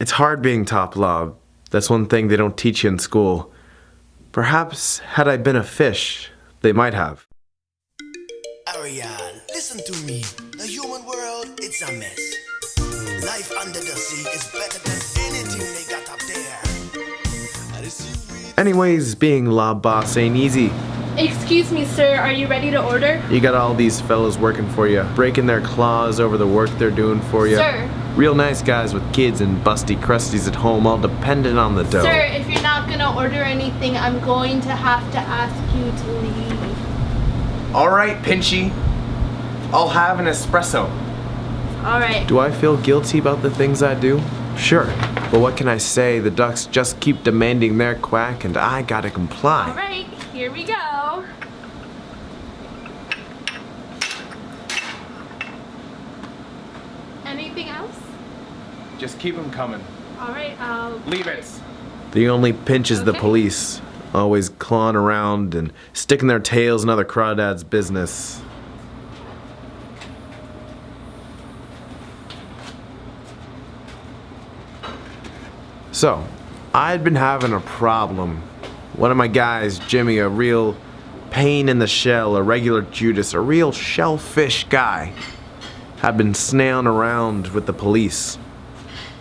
It's hard being top lob. That's one thing they don't teach you in school. Perhaps had I been a fish, they might have. Ariane, listen to me. The human world, it's a mess. Life under the sea is better than anything they got up there. Anyways, being Lob Boss ain't easy. Excuse me, sir, are you ready to order? You got all these fellas working for you, breaking their claws over the work they're doing for you. Sir. Real nice guys with kids and busty crusties at home, all dependent on the dough. Sir, if you're not gonna order anything, I'm going to have to ask you to leave. Alright, Pinchy. I'll have an espresso. Alright. Do I feel guilty about the things I do? Sure. But what can I say? The ducks just keep demanding their quack and I gotta comply. Alright, here we go. Anything else? Just keep them coming. Alright, I'll... Leave it. The only pinch is the Okay. police. Always clawing around and sticking their tails in other crawdads' business. So, I'd been having a problem. One of my guys, Jimmy, a real pain in the shell, a regular Judas, a real shellfish guy, had been snailing around with the police.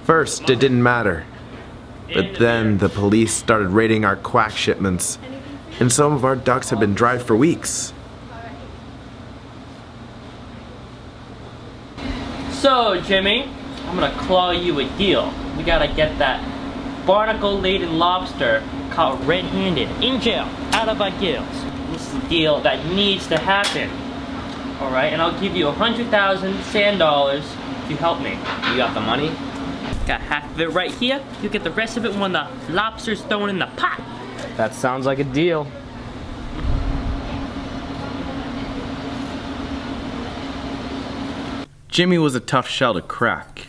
First, it didn't matter. But then the police started raiding our quack shipments, and some of our ducks had been dried for weeks. So, Jimmy, I'm gonna claw you a deal. We gotta get that barnacle-laden lobster caught red-handed in jail, out of our gills. This is a deal that needs to happen. Alright, and I'll give you 100,000 sand dollars if you help me. You got the money? Got half of it right here. You get the rest of it when the lobster's thrown in the pot. That sounds like a deal. Jimmy was a tough shell to crack.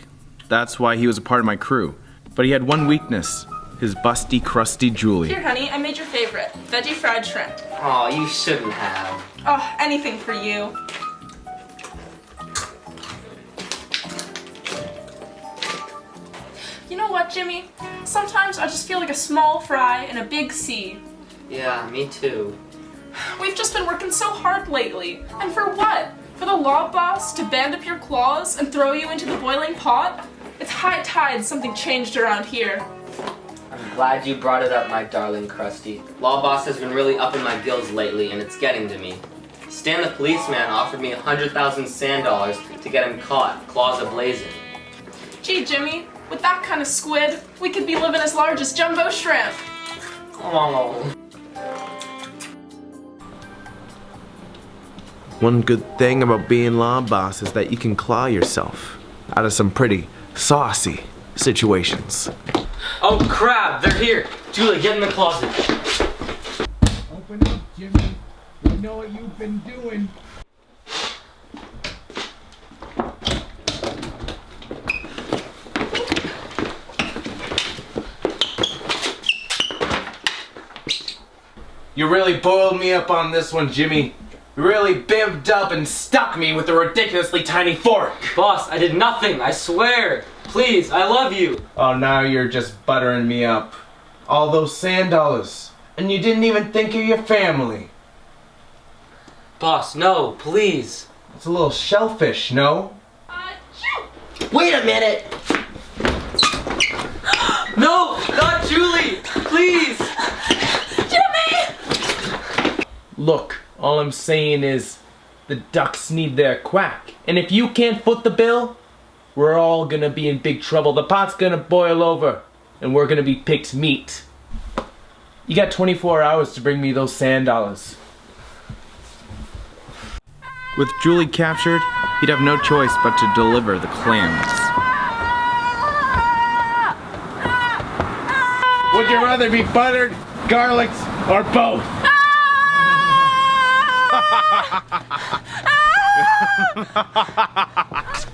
That's why he was a part of my crew. But he had one weakness, his busty, crusty Julie. Here, honey, I made your favorite, veggie fried shrimp. Oh, you shouldn't have. Oh, anything for you. You know what, Jimmy? Sometimes I just feel like a small fry in a big sea. Yeah, me too. We've just been working so hard lately. And for what? For the Lob Boss to band up your claws and throw you into the boiling pot? It's high tide something changed around here. I'm glad you brought it up, my darling Krusty. Lob Boss has been really up in my gills lately, and it's getting to me. Stan the policeman offered me 100,000 sand dollars to get him caught, claws ablazing. Gee, Jimmy, with that kind of squid, we could be living as large as jumbo shrimp. Oh. One good thing about being Lob Boss is that you can claw yourself out of some pretty saucy situations. Oh crap, they're here. Julie, get in the closet. Open up, Jimmy. We know what you've been doing. You really boiled me up on this one, Jimmy. You really bibbed up and stuck me with a ridiculously tiny fork. Boss, I did nothing, I swear. Please, I love you. Oh, now you're just buttering me up. All those sand dollars. And you didn't even think of your family. Boss, no, please. It's a little shellfish, no? Wait a minute! No, not Julie, please. Look, all I'm saying is the ducks need their quack. And if you can't foot the bill, we're all gonna be in big trouble. The pot's gonna boil over and we're gonna be picked meat. You got 24 hours to bring me those sand dollars. With Julie captured, he'd have no choice but to deliver the clams. Would you rather be buttered, garlicked, or both?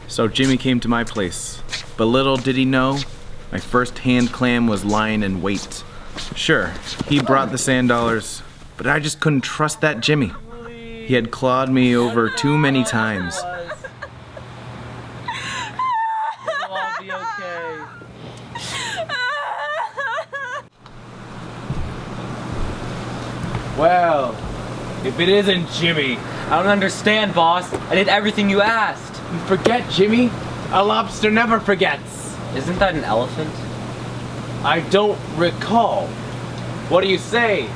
So Jimmy came to my place, but little did he know, my first hand clam was lying in wait. Sure, he brought the sand dollars, but I just couldn't trust that Jimmy. He had clawed me over too many times. It'll all be okay. Well, if it isn't Jimmy. I don't understand, boss. I did everything you asked. You forget, Jimmy? A lobster never forgets. Isn't that an elephant? I don't recall. What do you say?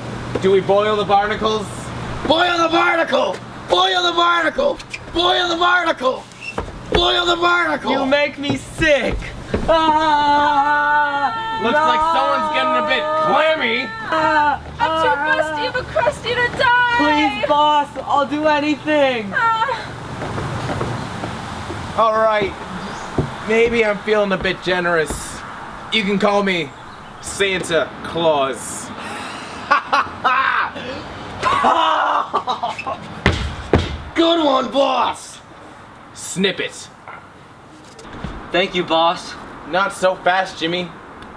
Do we boil the barnacles? Boil the barnacle! Boil the barnacle! Boil the barnacle! Boil the barnacle! You make me sick. Ah, Looks like someone's getting a bit clammy. I'm too musty of a crusty to die! Please, boss, I'll do anything. Alright, maybe I'm feeling a bit generous. You can call me Santa Claus. Good one, boss! Snip it. Thank you, boss. Not so fast, Jimmy.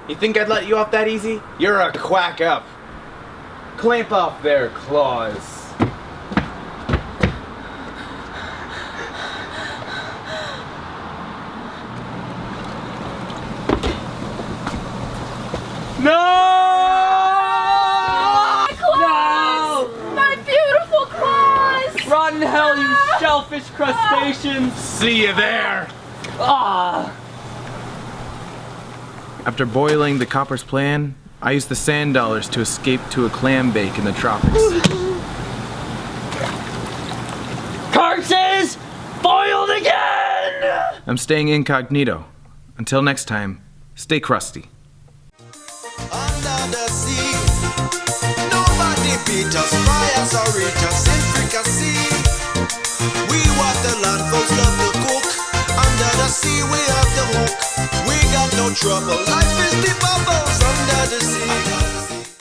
You think I'd let you off that easy? You're a quack up. Clamp off their claws. No! Claws! My beautiful claws! Rot in hell, you shellfish crustaceans! See you there. Ah! After boiling the copper's plan, I used the sand dollars to escape to a clam bake in the tropics. Curses! Boiled again! I'm staying incognito. Until next time, stay crusty. Under the sea, nobody beat us, fires or reach us in fricassee. We waterland folks love to cook. Under the sea, we have the hook. We got no trouble. Life is the